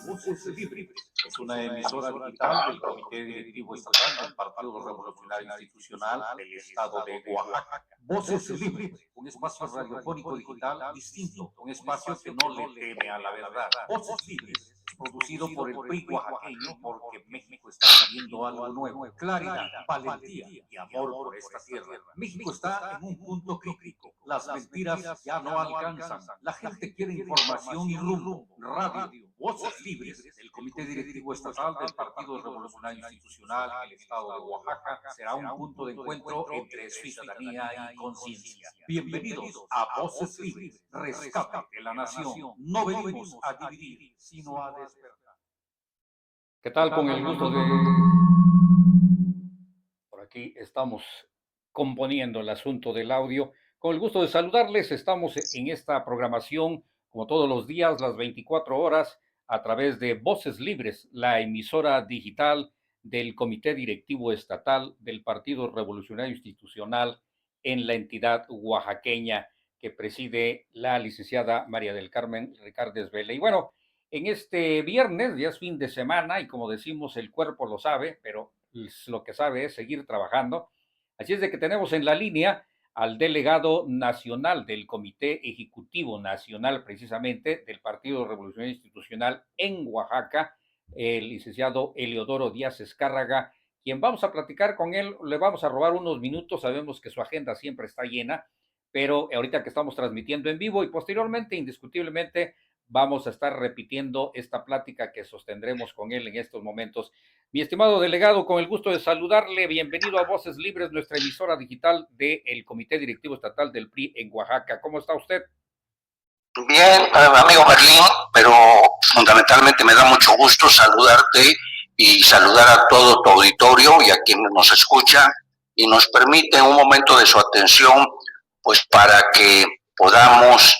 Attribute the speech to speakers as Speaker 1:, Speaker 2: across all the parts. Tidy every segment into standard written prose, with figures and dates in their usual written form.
Speaker 1: Voces Libres es una emisora digital del Comité Directivo Estatal del Partido Revolucionario Institucional del Estado de Oaxaca. Voces Libres, un espacio radiofónico digital distinto, un espacio que no le teme a la verdad. Voces Libres es producido por el PRI oaxaqueño porque México está pidiendo algo nuevo, claridad, valentía y amor por esta tierra. México está en un punto crítico. Las mentiras ya no alcanzan. La gente quiere información y rumbo. Radio, Voces Libres, el Comité Directivo Estatal del Partido Revolucionario Institucional en el Estado de Oaxaca, será un punto de encuentro entre ciudadanía y conciencia. Bienvenidos a Voces Libres, rescate de la nación. No venimos a dividir, sino a despertar.
Speaker 2: ¿Qué tal? Con el gusto de... Por aquí estamos componiendo el asunto del audio. Con el gusto de saludarles, estamos en esta programación, como todos los días, las 24 horas, a través de Voces Libres, la emisora digital del Comité Directivo Estatal del Partido Revolucionario Institucional en la entidad oaxaqueña que preside la licenciada María del Carmen Ricardes Vela. Y bueno, en este viernes, ya es fin de semana, y como decimos, el cuerpo lo sabe, pero lo que sabe es seguir trabajando. Así es de que tenemos en la línea al delegado nacional del Comité Ejecutivo Nacional, precisamente, del Partido Revolucionario Institucional en Oaxaca, el licenciado Eleodoro Díaz Escárraga, quien vamos a platicar con él. Le vamos a robar unos minutos, sabemos que su agenda siempre está llena, pero ahorita que estamos transmitiendo en vivo y posteriormente, indiscutiblemente, vamos a estar repitiendo esta plática que sostendremos con él en estos momentos. Mi estimado delegado, con el gusto de saludarle, bienvenido a Voces Libres, nuestra emisora digital del Comité Directivo Estatal del PRI en Oaxaca. ¿Cómo está usted?
Speaker 3: Bien, amigo Berlín, pero fundamentalmente me da mucho gusto saludarte y saludar a todo tu auditorio y a quien nos escucha y nos permite un momento de su atención, pues para que podamos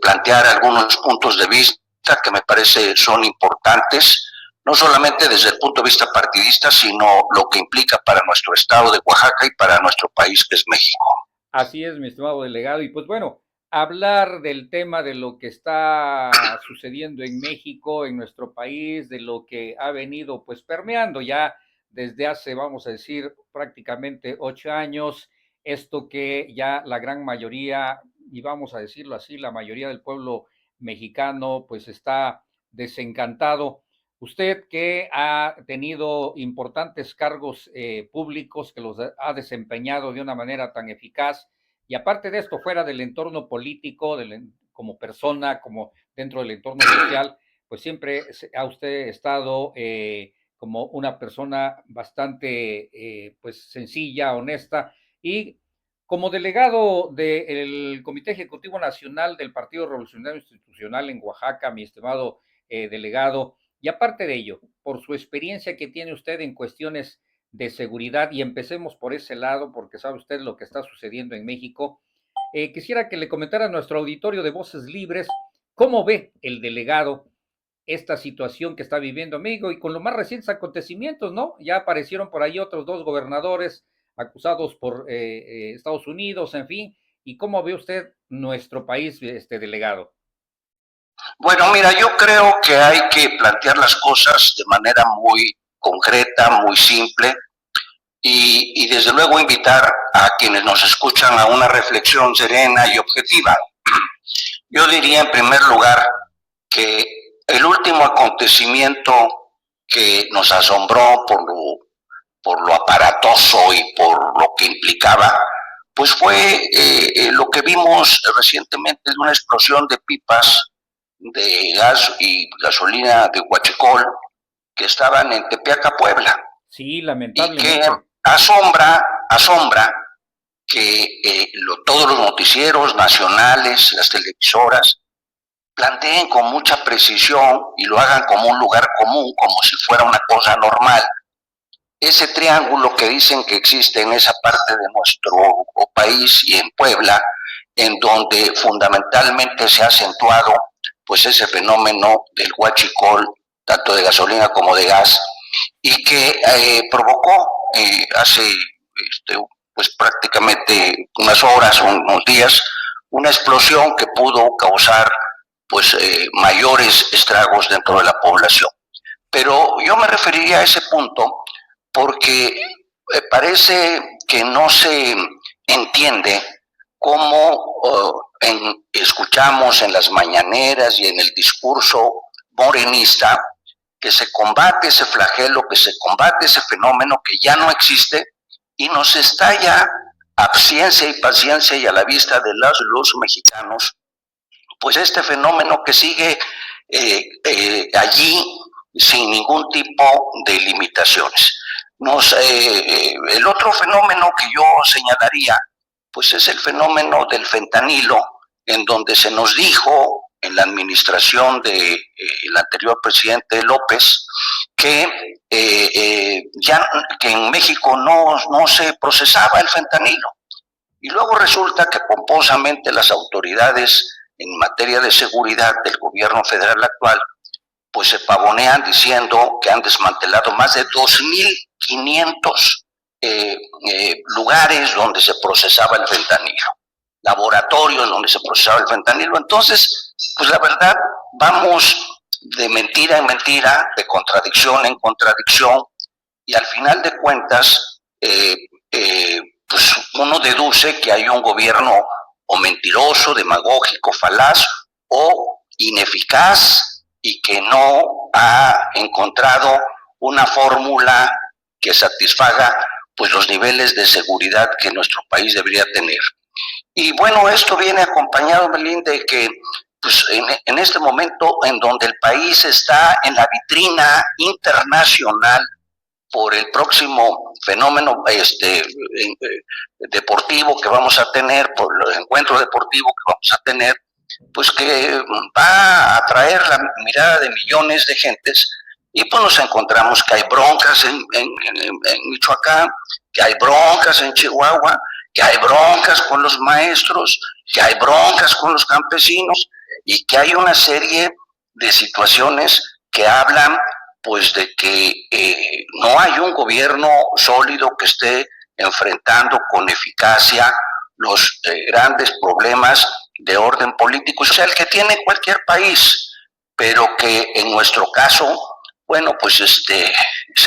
Speaker 3: plantear algunos puntos de vista que me parece son importantes, no solamente desde el punto de vista partidista, sino lo que implica para nuestro estado de Oaxaca y para nuestro país, que es México.
Speaker 2: Así es, mi estimado delegado, y pues bueno, hablar del tema de lo que está sucediendo en México, en nuestro país, de lo que ha venido pues permeando ya desde hace, vamos a decir, prácticamente 8 años, esto que ya la gran mayoría, y vamos a decirlo así, la mayoría del pueblo mexicano pues está desencantado. Usted que ha tenido importantes cargos públicos, que los ha desempeñado de una manera tan eficaz, y aparte de esto, fuera del entorno político, como persona, como dentro del entorno social, pues siempre ha usted estado como una persona bastante pues sencilla, honesta, y como delegado del Comité Ejecutivo Nacional del Partido Revolucionario Institucional en Oaxaca, mi estimado delegado, y aparte de ello, por su experiencia que tiene usted en cuestiones de seguridad, y empecemos por ese lado, porque sabe usted lo que está sucediendo en México, quisiera que le comentara a nuestro auditorio de Voces Libres cómo ve el delegado esta situación que está viviendo México y con los más recientes acontecimientos, ¿no? Ya aparecieron por ahí otros 2 gobernadores acusados por Estados Unidos, en fin, y cómo ve usted nuestro país, delegado.
Speaker 3: Bueno, mira, yo creo que hay que plantear las cosas de manera muy concreta, muy simple y desde luego invitar a quienes nos escuchan a una reflexión serena y objetiva. Yo diría en primer lugar que el último acontecimiento que nos asombró por lo aparatoso y por lo que implicaba, pues fue lo que vimos recientemente de una explosión de pipas de gas y gasolina de huachicol que estaban en Tepeaca, Puebla.
Speaker 2: Sí, lamentablemente.
Speaker 3: Y que asombra que todos los noticieros nacionales, las televisoras, planteen con mucha precisión y lo hagan como un lugar común, como si fuera una cosa normal, ese triángulo que dicen que existe en esa parte de nuestro país y en Puebla, en donde fundamentalmente se ha acentuado pues ese fenómeno del huachicol, tanto de gasolina como de gas, y que provocó hace pues prácticamente unas horas, unos días, una explosión que pudo causar pues mayores estragos dentro de la población. Pero yo me referiría a ese punto porque parece que no se entiende cómo escuchamos en las mañaneras y en el discurso morenista que se combate ese flagelo, que se combate ese fenómeno que ya no existe y nos estalla a ciencia y paciencia y a la vista de los mexicanos, pues este fenómeno que sigue allí sin ningún tipo de limitaciones. El otro fenómeno que yo señalaría, pues es el fenómeno del fentanilo, en donde se nos dijo en la administración del anterior presidente López que en México no se procesaba el fentanilo. Y luego resulta que pomposamente las autoridades en materia de seguridad del gobierno federal actual pues se pavonean diciendo que han desmantelado más de 2.500 lugares donde se procesaba el fentanilo, laboratorios donde se procesaba el fentanilo. Entonces, pues la verdad, vamos de mentira en mentira, de contradicción en contradicción, y al final de cuentas, pues uno deduce que hay un gobierno o mentiroso, demagógico, falaz o ineficaz, y que no ha encontrado una fórmula que satisfaga pues los niveles de seguridad que nuestro país debería tener. Y bueno, esto viene acompañado, Melín, de que pues en este momento en donde el país está en la vitrina internacional por el próximo fenómeno deportivo que vamos a tener, por el encuentro deportivo que vamos a tener, pues que va a atraer la mirada de millones de gentes, y pues nos encontramos que hay broncas en Michoacán, que hay broncas en Chihuahua, que hay broncas con los maestros, que hay broncas con los campesinos, y que hay una serie de situaciones que hablan pues de que no hay un gobierno sólido que esté enfrentando con eficacia los grandes problemas de orden político, o sea, el que tiene cualquier país, pero que en nuestro caso, bueno, pues se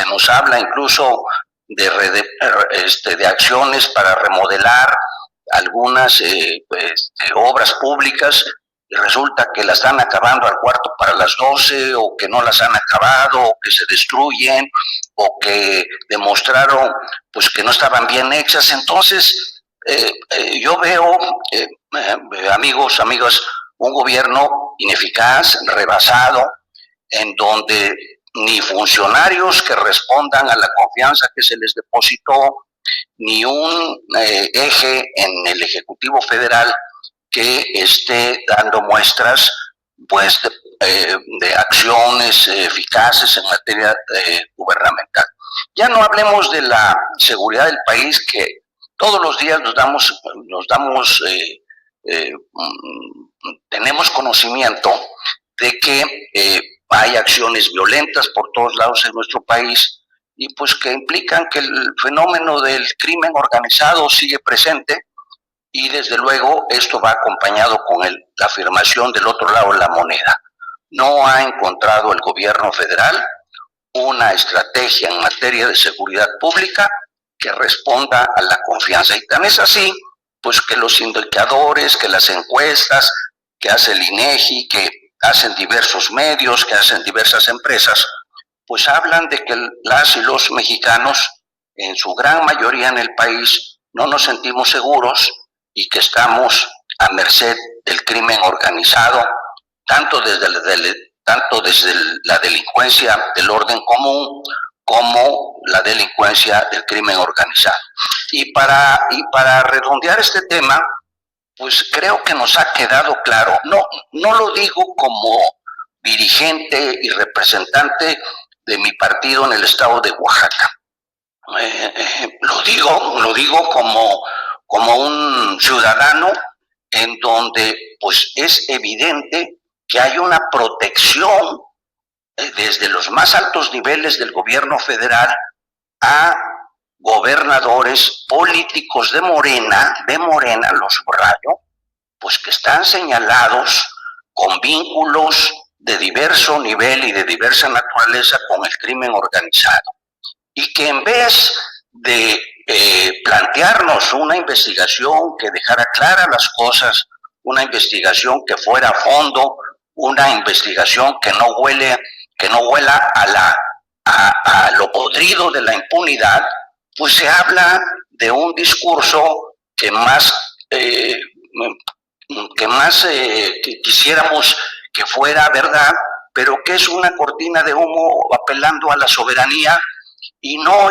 Speaker 3: nos habla incluso de acciones para remodelar algunas obras públicas, y resulta que las están acabando al cuarto para las 12, o que no las han acabado, o que se destruyen, o que demostraron pues que no estaban bien hechas. Entonces yo veo, amigos, amigas, un gobierno ineficaz, rebasado, en donde ni funcionarios que respondan a la confianza que se les depositó, ni un eje en el Ejecutivo Federal que esté dando muestras pues de acciones eficaces en materia gubernamental. Ya no hablemos de la seguridad del país, que todos los días tenemos conocimiento de que hay acciones violentas por todos lados en nuestro país, y pues que implican que el fenómeno del crimen organizado sigue presente, y desde luego esto va acompañado con la afirmación del otro lado de la moneda. No ha encontrado el gobierno federal una estrategia en materia de seguridad pública que responda a la confianza. Y tan es así, pues que los indicadores, que las encuestas que hace el INEGI, que hacen diversos medios, que hacen diversas empresas, pues hablan de que las y los mexicanos, en su gran mayoría en el país, no nos sentimos seguros, y que estamos a merced del crimen organizado, tanto desde la delincuencia del orden común como la delincuencia del crimen organizado. Y para redondear este tema, pues creo que nos ha quedado claro, no lo digo como dirigente y representante de mi partido en el estado de Oaxaca, lo digo como un ciudadano, en donde pues es evidente que hay una protección desde los más altos niveles del gobierno federal a gobernadores políticos de Morena, lo subrayo, pues que están señalados con vínculos de diverso nivel y de diversa naturaleza con el crimen organizado. Y que en vez de plantearnos una investigación que dejara claras las cosas, una investigación que fuera a fondo, una investigación que no huela a lo podrido de la impunidad, pues se habla de un discurso que quisiéramos que fuera verdad, pero que es una cortina de humo apelando a la soberanía y no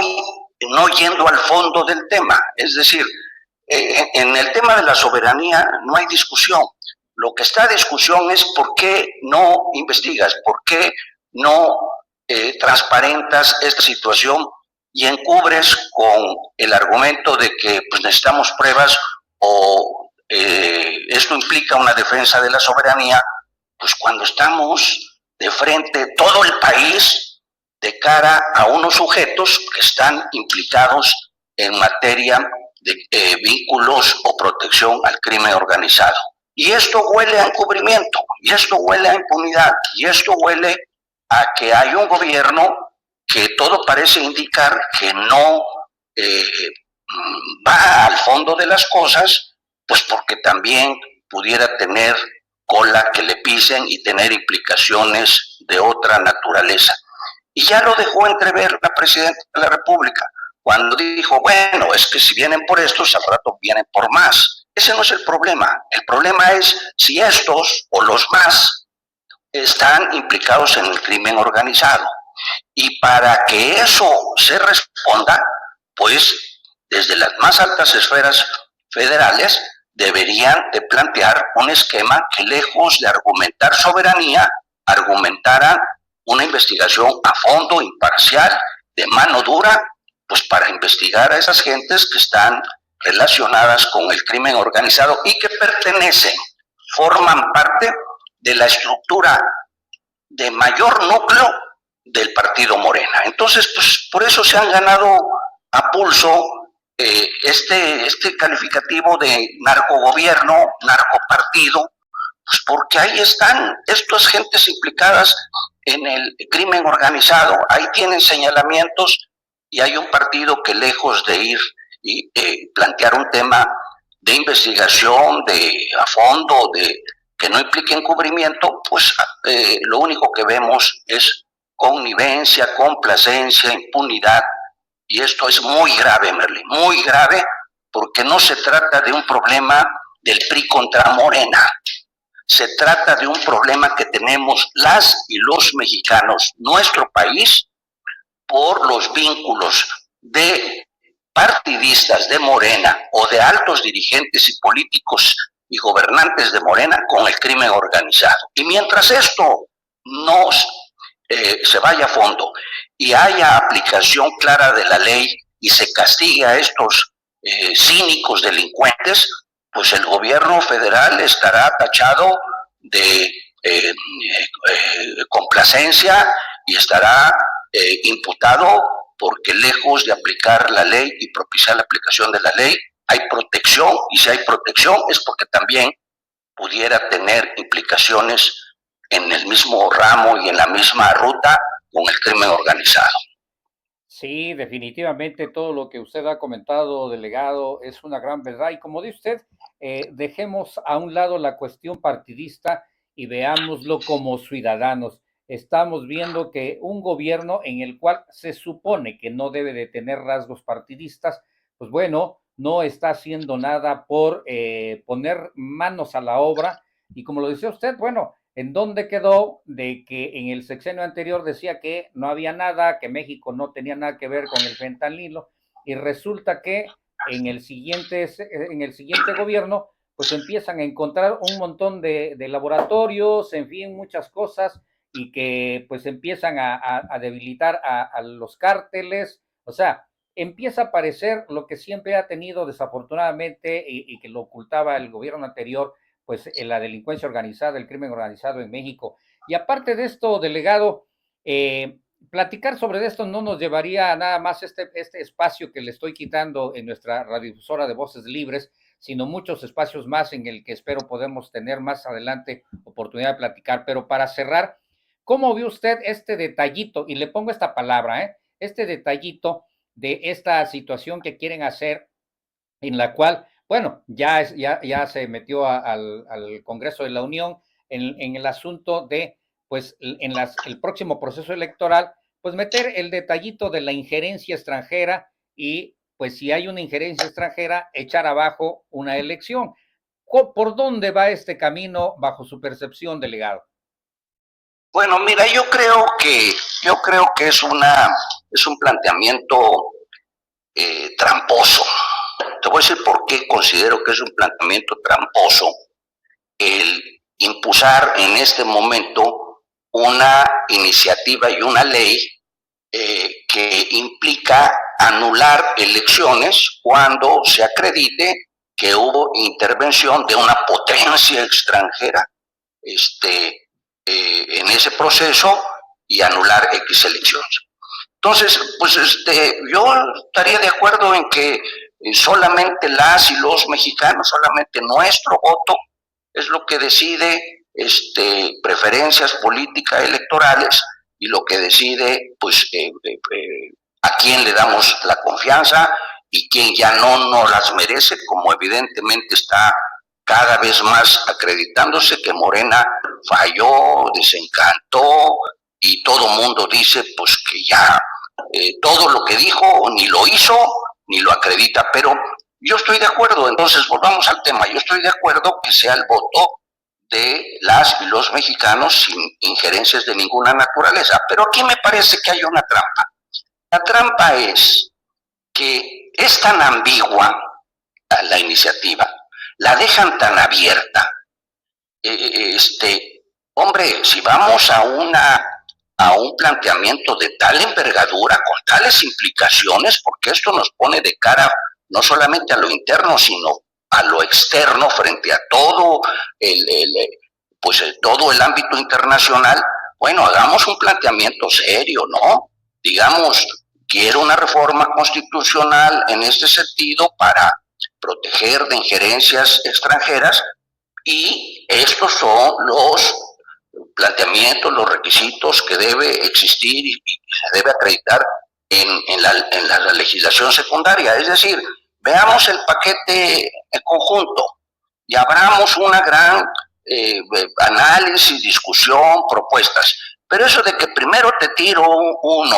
Speaker 3: yendo al fondo del tema. Es decir, en el tema de la soberanía no hay discusión. Lo que está en discusión es por qué no investigas, por qué no transparentas esta situación y encubres con el argumento de que pues, necesitamos pruebas o esto implica una defensa de la soberanía, pues cuando estamos de frente todo el país de cara a unos sujetos que están implicados en materia de vínculos o protección al crimen organizado. Y esto huele a encubrimiento, y esto huele a impunidad, y esto huele a que hay un gobierno que todo parece indicar que no va al fondo de las cosas, pues porque también pudiera tener cola que le pisen y tener implicaciones de otra naturaleza. Y ya lo dejó entrever la presidenta de la República, cuando dijo, bueno, es que si vienen por estos, al rato vienen por más. Ese no es el problema es si estos o los más están implicados en el crimen organizado. Y para que eso se responda, pues desde las más altas esferas federales deberían de plantear un esquema que lejos de argumentar soberanía, argumentara una investigación a fondo, imparcial, de mano dura, pues para investigar a esas gentes que están relacionadas con el crimen organizado y que forman parte de la estructura de mayor núcleo del partido Morena. Entonces, pues por eso se han ganado a pulso este calificativo de narcogobierno, narcopartido, pues porque ahí están estas gentes implicadas en el crimen organizado, ahí tienen señalamientos y hay un partido que lejos de ir y plantear un tema de investigación a fondo, que no implique encubrimiento, pues lo único que vemos es connivencia, complacencia, impunidad, y esto es muy grave, Merlin, muy grave, porque no se trata de un problema del PRI contra Morena, se trata de un problema que tenemos las y los mexicanos, nuestro país, por los vínculos de partidistas de Morena o de altos dirigentes y políticos y gobernantes de Morena con el crimen organizado. Y mientras esto no se vaya a fondo y haya aplicación clara de la ley y se castigue a estos cínicos delincuentes, pues el gobierno federal estará tachado de complacencia y estará imputado porque lejos de aplicar la ley y propiciar la aplicación de la ley, hay protección, y si hay protección es porque también pudiera tener implicaciones en el mismo ramo y en la misma ruta con el crimen organizado.
Speaker 2: Sí, definitivamente todo lo que usted ha comentado, delegado, es una gran verdad. Y como dice usted, dejemos a un lado la cuestión partidista y veámoslo como ciudadanos. Estamos viendo que un gobierno en el cual se supone que no debe de tener rasgos partidistas, pues bueno, no está haciendo nada por poner manos a la obra. Y como lo decía usted, bueno, ¿en dónde quedó de que en el sexenio anterior decía que no había nada, que México no tenía nada que ver con el fentanilo? Y resulta que en el siguiente gobierno, pues empiezan a encontrar un montón de laboratorios, en fin, muchas cosas, y que pues empiezan a debilitar a los cárteles. O sea, empieza a aparecer lo que siempre ha tenido desafortunadamente y que lo ocultaba el gobierno anterior, pues en la delincuencia organizada, el crimen organizado en México. Y aparte de esto, delegado, platicar sobre esto no nos llevaría a nada más este espacio que le estoy quitando en nuestra radiodifusora de Voces Libres, sino muchos espacios más en el que espero podemos tener más adelante oportunidad de platicar. Pero para cerrar, ¿cómo ve usted este detallito? Y le pongo esta palabra, este detallito de esta situación que quieren hacer, en la cual, bueno, ya se metió al Congreso de la Unión en el asunto de, pues, el próximo proceso electoral, pues meter el detallito de la injerencia extranjera y, pues, si hay una injerencia extranjera, echar abajo una elección. ¿Por dónde va este camino bajo su percepción, delegado?
Speaker 3: Bueno, mira, yo creo que es un planteamiento tramposo. Te voy a decir por qué considero que es un planteamiento tramposo el impulsar en este momento una iniciativa y una ley que implica anular elecciones cuando se acredite que hubo intervención de una potencia extranjera en ese proceso y anular X elecciones. Entonces, pues yo estaría de acuerdo en que solamente las y los mexicanos, solamente nuestro voto es lo que decide preferencias políticas electorales y lo que decide pues a quién le damos la confianza y quién ya no nos las merece, como evidentemente está cada vez más acreditándose que Morena falló, desencantó y todo mundo dice pues que ya todo lo que dijo ni lo hizo ni lo acredita, pero yo estoy de acuerdo, entonces volvamos al tema, yo estoy de acuerdo que sea el voto de las y los mexicanos sin injerencias de ninguna naturaleza, pero aquí me parece que hay una trampa. La trampa es que es tan ambigua la iniciativa, la dejan tan abierta. Hombre, si vamos a un planteamiento de tal envergadura, con tales implicaciones, porque esto nos pone de cara no solamente a lo interno, sino a lo externo frente a todo todo el ámbito internacional, bueno, hagamos un planteamiento serio, ¿no? Digamos, quiero una reforma constitucional en este sentido para proteger de injerencias extranjeras y estos son los planteamientos, los requisitos que debe existir y se debe acreditar en la legislación secundaria. Es decir, veamos el paquete en conjunto y abramos una gran análisis, discusión, propuestas. Pero eso de que primero te tiro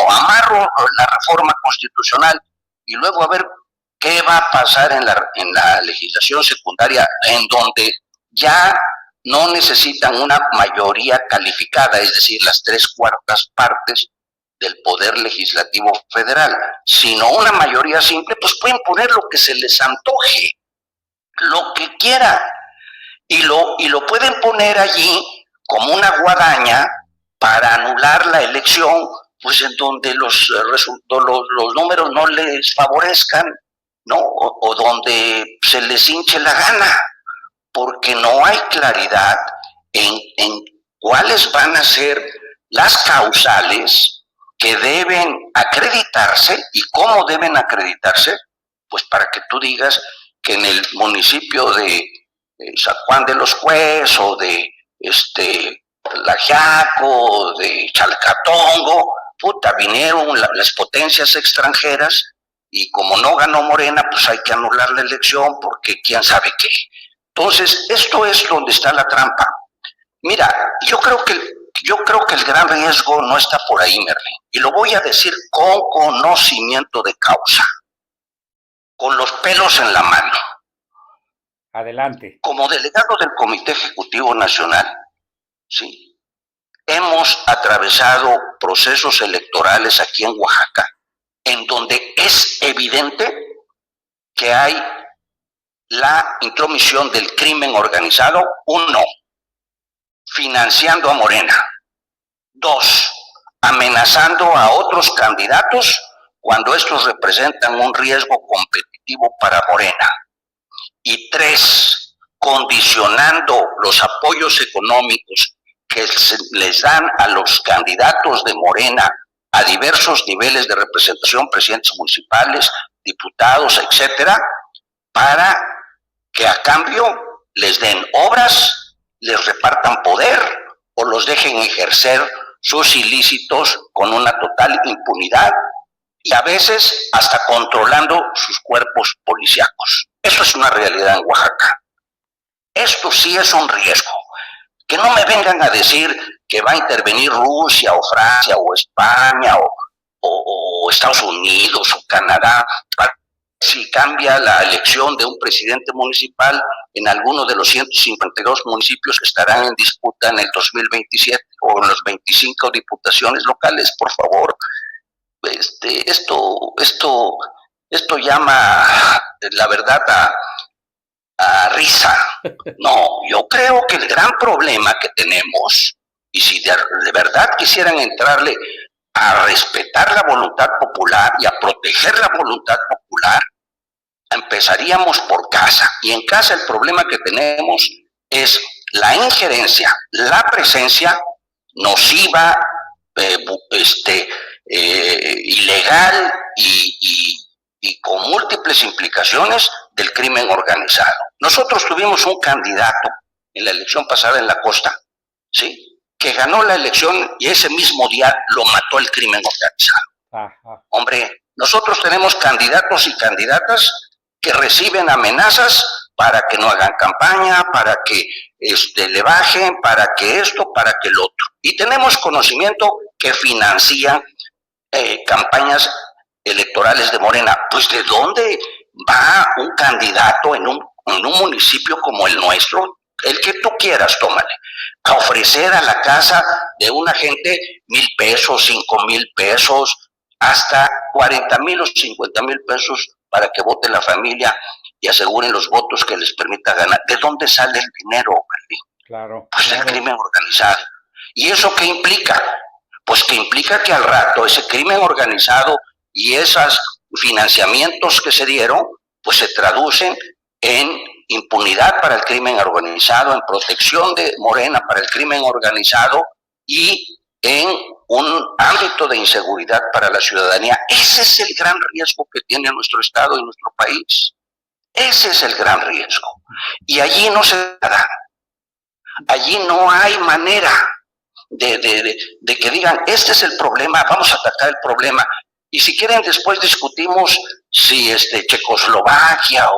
Speaker 3: amarro la reforma constitucional y luego a ver qué va a pasar en la legislación secundaria, en donde ya no necesitan una mayoría calificada, es decir, las 3/4 partes del Poder Legislativo Federal, sino una mayoría simple, pues pueden poner lo que se les antoje, lo que quieran, y lo pueden poner allí como una guadaña para anular la elección, pues en donde los números no les favorezcan, ¿no? O donde se les hinche la gana, porque no hay claridad en cuáles van a ser las causales que deben acreditarse y cómo deben acreditarse, pues para que tú digas que en el municipio de San Juan de los Juez o de Tlaxiaco, de Chalcatongo, vinieron las potencias extranjeras y como no ganó Morena, pues hay que anular la elección porque quién sabe qué. Entonces, esto es donde está la trampa. Mira, yo creo que el gran riesgo no está por ahí, Merlin, y lo voy a decir con conocimiento de causa, con los pelos en la mano.
Speaker 2: Adelante.
Speaker 3: Como delegado del Comité Ejecutivo Nacional, ¿sí?, hemos atravesado procesos electorales aquí en Oaxaca, en donde es evidente que hay la intromisión del crimen organizado, 1, financiando a Morena, 2, amenazando a otros candidatos cuando estos representan un riesgo competitivo para Morena, y 3, condicionando los apoyos económicos que les dan a los candidatos de Morena a diversos niveles de representación, presidentes municipales, diputados, etcétera, para que a cambio les den obras, les repartan poder o los dejen ejercer sus ilícitos con una total impunidad y a veces hasta controlando sus cuerpos policíacos. Eso es una realidad en Oaxaca. Esto sí es un riesgo. Que no me vengan a decir que va a intervenir Rusia o Francia o España o Estados Unidos o Canadá si cambia la elección de un presidente municipal en alguno de los 152 municipios que estarán en disputa en el 2027 o en las 25 diputaciones locales, por favor. Esto llama, la verdad, a risa. No, yo creo que el gran problema que tenemos, y si de verdad quisieran entrarle a respetar la voluntad popular y a proteger la voluntad popular, empezaríamos por casa. Y en casa el problema que tenemos es la injerencia, la presencia nociva, ilegal y con múltiples implicaciones del crimen organizado. Nosotros tuvimos un candidato en la elección pasada en la costa, ¿sí?, que ganó la elección y ese mismo día lo mató el crimen organizado. Ajá. Hombre, nosotros tenemos candidatos y candidatas que reciben amenazas para que no hagan campaña, para que le bajen, para que esto, para que lo otro. Y tenemos conocimiento que financian campañas electorales de Morena. Pues ¿de dónde va un candidato en un municipio como el nuestro? El que tú quieras, tómale, a ofrecer a la casa de una gente 1,000 pesos, 5,000 pesos, hasta 40,000 o 50,000 pesos para que vote la familia y aseguren los votos que les permita ganar. ¿De dónde sale el dinero, Berlín?
Speaker 2: Claro.
Speaker 3: Pues del crimen organizado. ¿Y eso qué implica? Pues que implica que al rato ese crimen organizado y esos financiamientos que se dieron, pues se traducen en impunidad para el crimen organizado, en protección de Morena para el crimen organizado y en un ámbito de inseguridad para la ciudadanía. Ese es el gran riesgo que tiene nuestro Estado y nuestro país. Ese es el gran riesgo. Y allí no se da. Allí no hay manera de que digan, este es el problema, vamos a atacar el problema. Y si quieren después discutimos si Checoslovaquia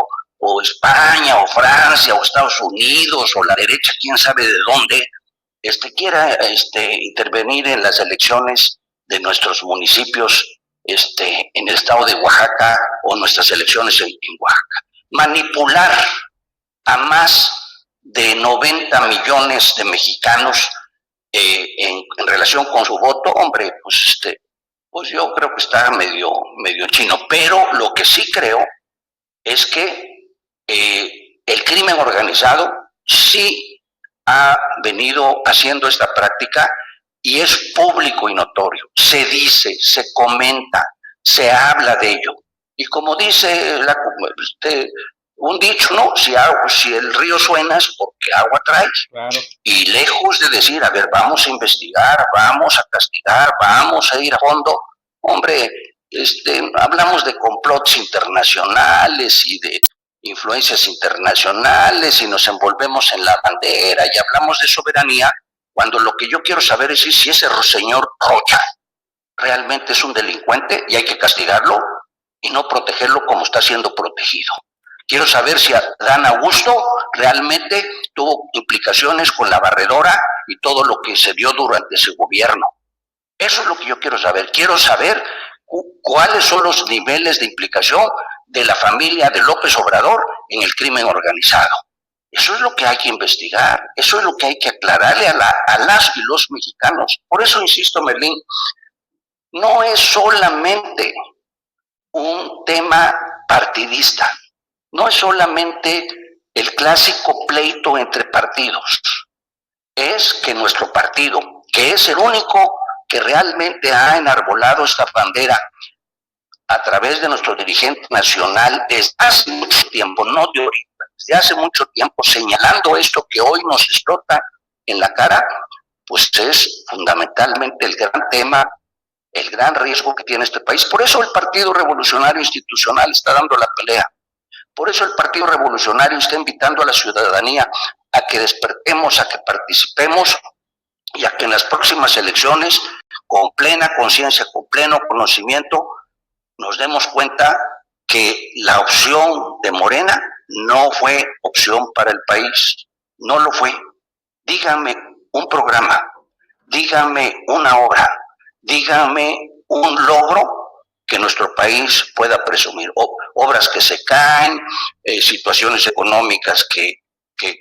Speaker 3: o España o Francia o Estados Unidos o la derecha, quién sabe de dónde, quiera intervenir en las elecciones de nuestros municipios en el estado de Oaxaca o nuestras elecciones en Oaxaca. Manipular a más de 90 millones de mexicanos en relación con su voto, hombre, pues yo creo que está medio chino. Pero lo que sí creo es que el crimen organizado sí ha venido haciendo esta práctica y es público y notorio. Se dice, se comenta, se habla de ello. Y como dice un dicho, ¿no? Si el río suena es porque agua trae. Claro. Y lejos de decir, a ver, vamos a investigar, vamos a castigar, vamos a ir a fondo, hombre, hablamos de complots internacionales y de influencias internacionales y nos envolvemos en la bandera y hablamos de soberanía, cuando lo que yo quiero saber es si ese señor Rocha realmente es un delincuente y hay que castigarlo y no protegerlo como está siendo protegido. Quiero saber si Adán Augusto realmente tuvo implicaciones con la barredora y todo lo que se dio durante ese gobierno. Eso es lo que yo quiero saber. Quiero saber cuáles son los niveles de implicación de la familia de López Obrador en el crimen organizado. Eso es lo que hay que investigar, eso es lo que hay que aclararle a las y los mexicanos. Por eso insisto, Merlín, no es solamente un tema partidista, no es solamente el clásico pleito entre partidos, es que nuestro partido, que es el único que realmente ha enarbolado esta bandera a través de nuestro dirigente nacional desde hace mucho tiempo, no de ahorita, desde hace mucho tiempo, señalando esto que hoy nos explota en la cara, pues es fundamentalmente el gran tema, el gran riesgo que tiene este país. Por eso el Partido Revolucionario Institucional está dando la pelea, Por eso el Partido Revolucionario está invitando a la ciudadanía a que despertemos, a que participemos y a que en las próximas elecciones, con plena conciencia, con pleno conocimiento, nos demos cuenta que la opción de Morena no fue opción para el país, no lo fue. Dígame un programa, dígame una obra, dígame un logro que nuestro país pueda presumir. Obras que se caen, situaciones económicas que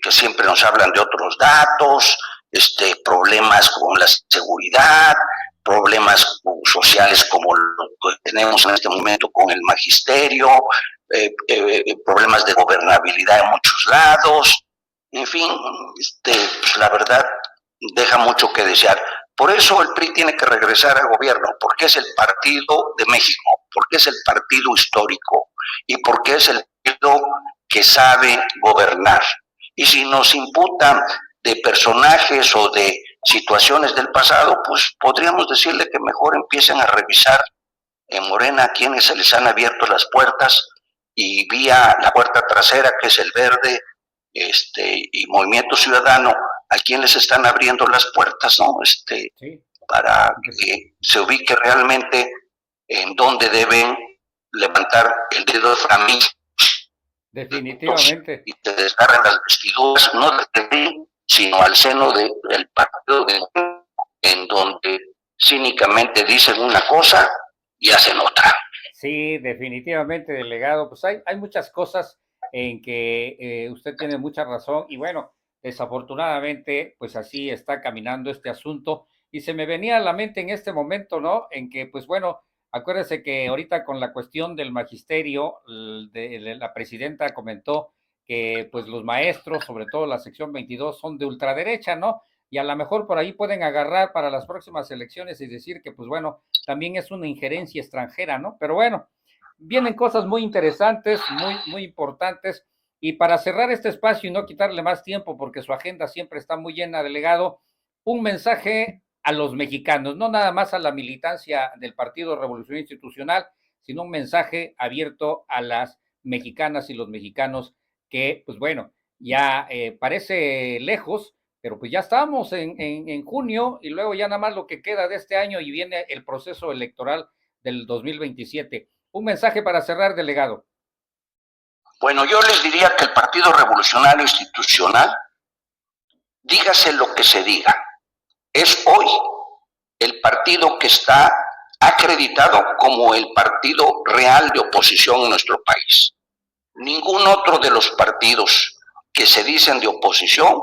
Speaker 3: siempre nos hablan de otros datos, problemas con la seguridad, problemas sociales como lo que tenemos en este momento con el magisterio, problemas de gobernabilidad en muchos lados, en fin, pues la verdad deja mucho que desear. Por eso el PRI tiene que regresar al gobierno, porque es el partido de México, porque es el partido histórico y porque es el partido que sabe gobernar. Y si nos imputan de personajes o de situaciones del pasado, pues podríamos decirle que mejor empiecen a revisar en Morena a quienes se les han abierto las puertas y vía la puerta trasera, que es el Verde, y Movimiento Ciudadano, a quienes están abriendo las puertas, ¿no?
Speaker 2: Sí.
Speaker 3: Para que se ubique realmente en donde deben levantar el dedo de frente.
Speaker 2: Definitivamente.
Speaker 3: Y se desgarren las vestiduras, no del PRI, sino al seno del partido en donde cínicamente dicen una cosa y hacen otra.
Speaker 2: Sí, definitivamente, delegado. Pues hay muchas cosas en que usted tiene mucha razón y bueno, desafortunadamente, pues así está caminando este asunto y se me venía a la mente en este momento, ¿no? En que, pues bueno, acuérdese que ahorita con la cuestión del magisterio, la presidenta comentó que pues los maestros, sobre todo la sección 22, son de ultraderecha, ¿no? Y a lo mejor por ahí pueden agarrar para las próximas elecciones y decir que, pues bueno, también es una injerencia extranjera, ¿no? Pero bueno, vienen cosas muy interesantes, muy importantes. Y para cerrar este espacio y no quitarle más tiempo, porque su agenda siempre está muy llena, delegado, un mensaje a los mexicanos, no nada más a la militancia del Partido Revolución Institucional, sino un mensaje abierto a las mexicanas y los mexicanos que, pues bueno, ya parece lejos, pero pues ya estamos en junio y luego ya nada más lo que queda de este año y viene el proceso electoral del 2027. Un mensaje para cerrar, delegado.
Speaker 3: Bueno, yo les diría que el Partido Revolucionario Institucional, dígase lo que se diga, es hoy el partido que está acreditado como el partido real de oposición en nuestro país. Ningún otro de los partidos que se dicen de oposición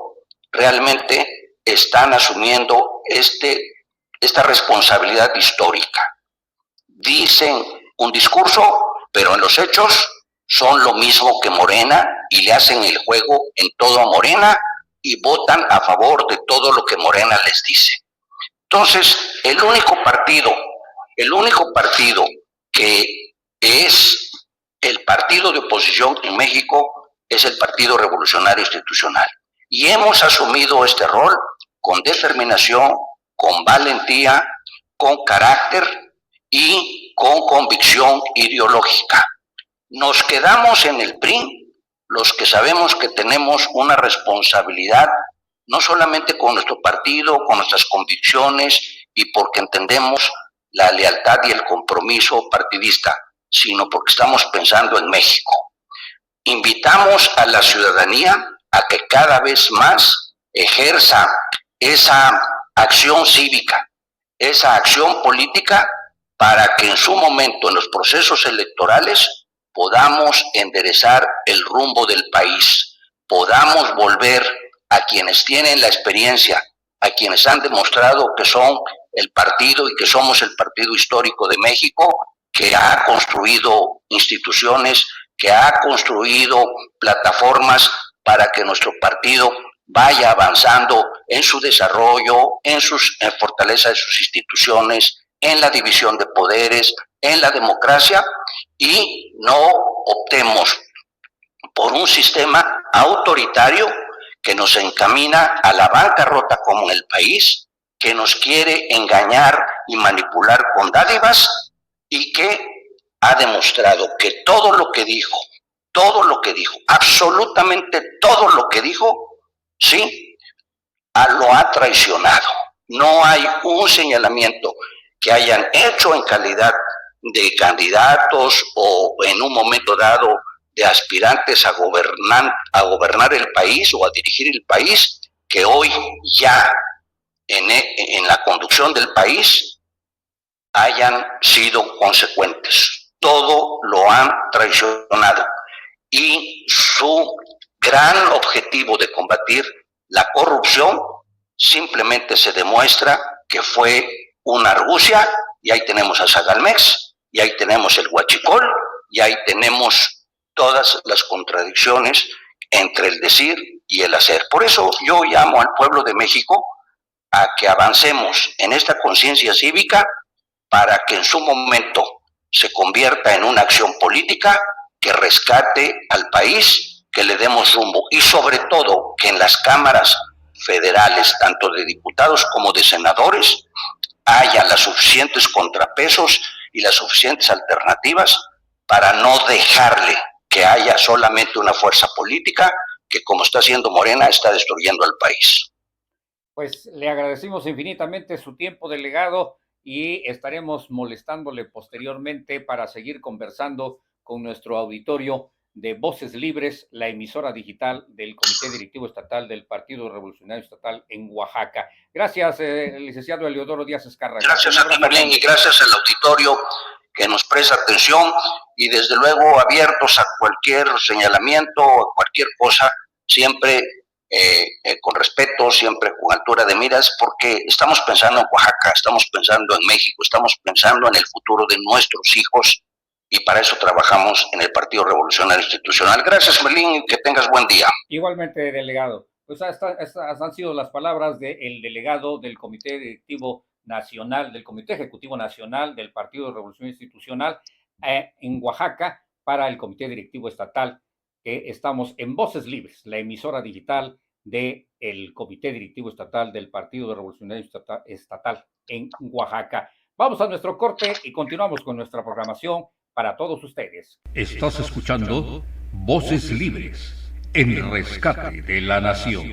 Speaker 3: realmente están asumiendo esta responsabilidad histórica. Dicen un discurso, pero en los hechos son lo mismo que Morena y le hacen el juego en todo a Morena y votan a favor de todo lo que Morena les dice. Entonces, el único partido que es el partido de oposición en México es el Partido Revolucionario Institucional. Y hemos asumido este rol con determinación, con valentía, con carácter y con convicción ideológica. Nos quedamos en el PRI los que sabemos que tenemos una responsabilidad, no solamente con nuestro partido, con nuestras convicciones y porque entendemos la lealtad y el compromiso partidista, sino porque estamos pensando en México. Invitamos a la ciudadanía a que cada vez más ejerza esa acción cívica, esa acción política, para que en su momento, en los procesos electorales, podamos enderezar el rumbo del país, podamos volver a quienes tienen la experiencia, a quienes han demostrado que son el partido y que somos el partido histórico de México, que ha construido instituciones, que ha construido plataformas para que nuestro partido vaya avanzando en su desarrollo, en fortaleza de sus instituciones, en la división de poderes, en la democracia, y no optemos por un sistema autoritario que nos encamina a la bancarrota como en el país, que nos quiere engañar y manipular con dádivas y que ha demostrado que todo lo que dijo todo lo que dijo, absolutamente todo lo que dijo, sí, lo ha traicionado. No hay un señalamiento que hayan hecho en calidad de candidatos o en un momento dado de aspirantes a gobernar el país o a dirigir el país, que hoy ya en la conducción del país hayan sido consecuentes. Todo lo han traicionado y su gran objetivo de combatir la corrupción simplemente se demuestra que fue una argucia, y ahí tenemos a Sagalmex, y ahí tenemos el huachicol, y ahí tenemos todas las contradicciones entre el decir y el hacer. Por eso yo llamo al pueblo de México a que avancemos en esta conciencia cívica para que en su momento se convierta en una acción política que rescate al país, que le demos rumbo y sobre todo que en las cámaras federales, tanto de diputados como de senadores, haya los suficientes contrapesos y las suficientes alternativas para no dejarle que haya solamente una fuerza política que, como está haciendo Morena, está destruyendo al país.
Speaker 2: Pues le agradecemos infinitamente su tiempo, delegado, y estaremos molestándole posteriormente para seguir conversando con nuestro auditorio de Voces Libres, la emisora digital del Comité Directivo Estatal del Partido Revolucionario Estatal en Oaxaca. Gracias, licenciado Eliodoro Díaz Escárraga.
Speaker 3: Gracias a ti, Merlín, y gracias al auditorio que nos presta atención, y desde luego abiertos a cualquier señalamiento, a cualquier cosa, siempre con respeto, siempre con altura de miras, porque estamos pensando en Oaxaca, estamos pensando en México, estamos pensando en el futuro de nuestros hijos, y para eso trabajamos en el Partido Revolucionario Institucional. Gracias, Merlín, y que tengas buen día.
Speaker 2: Igualmente, delegado. Pues estas han sido las palabras del delegado del Comité Directivo Nacional, del Comité Ejecutivo Nacional del Partido Revolucionario Institucional en Oaxaca para el Comité Directivo Estatal. Estamos en Voces Libres, la emisora digital del Comité Directivo Estatal del Partido Revolucionario Estatal en Oaxaca. Vamos a nuestro corte y continuamos con nuestra programación para todos ustedes.
Speaker 4: Estás escuchando Voces Libres, en rescate de la nación.